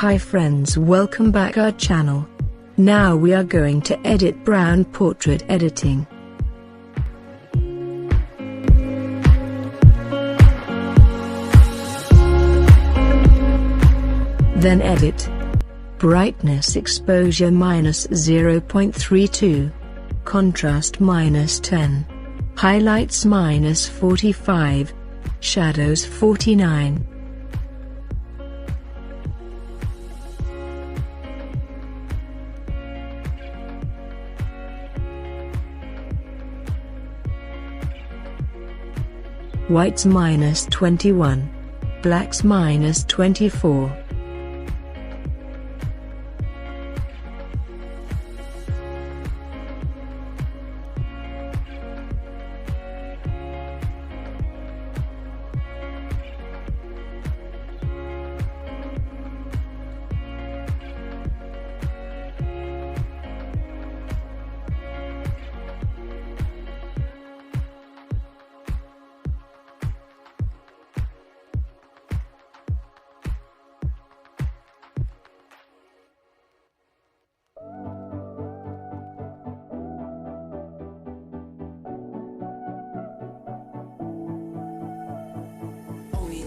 Hi friends, welcome back our channel. Now we are going to edit brown portrait editing. Then edit. Brightness exposure -0.32. Contrast -10. Highlights -45. Shadows 49. Whites -21. Blacks -24.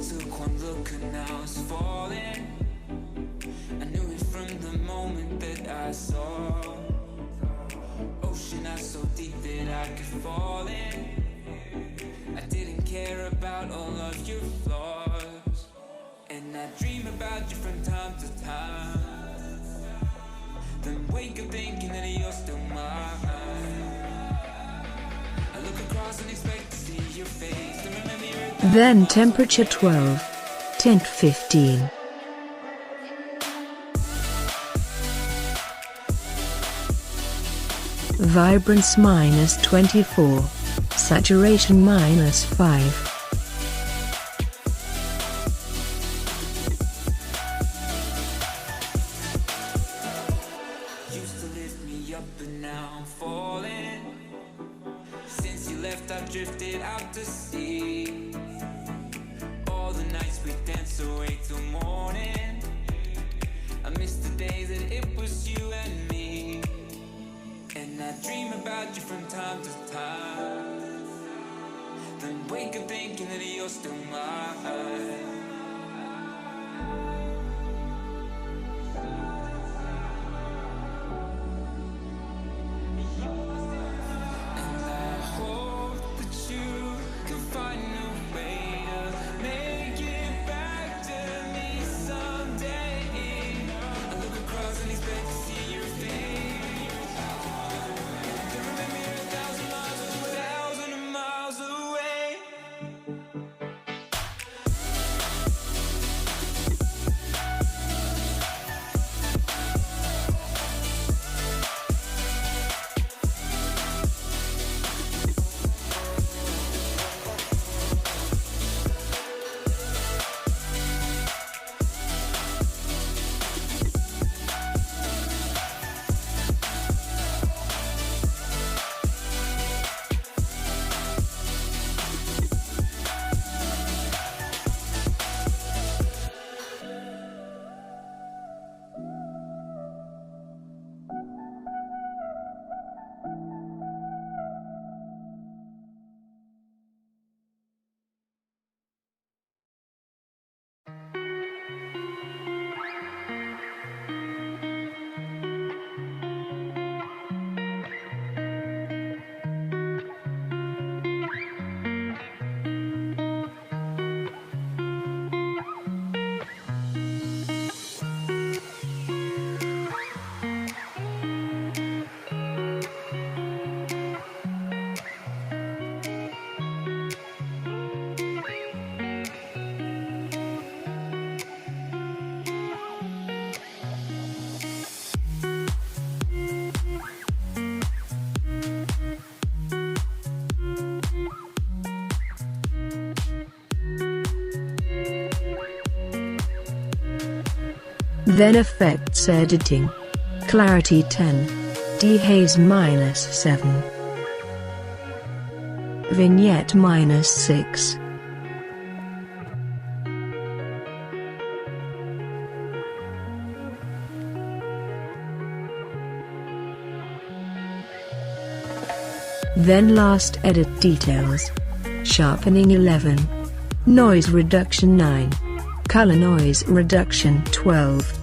Took one look and now I was falling. I knew it from the moment that I saw. Ocean not so deep that I could fall in. I didn't care about all of your flaws, and I dream about you from time to time. Then wake up thinking that you're still mine. I look across and expect to see your face, to remember your Then temperature 12, tint 15. Vibrance -24. Saturation -5. used to lift me up and now I'm falling. Since you left I've drifted out to sea. All the nights we danced away till morning. I miss the days that it was you and me. And I dream about you from time to time. Then wake up thinking that you're still mine. Then effects editing. Clarity 10. Dehaze -7. Vignette -6. Then last edit details. Sharpening 11. Noise reduction 9. Color noise reduction 12.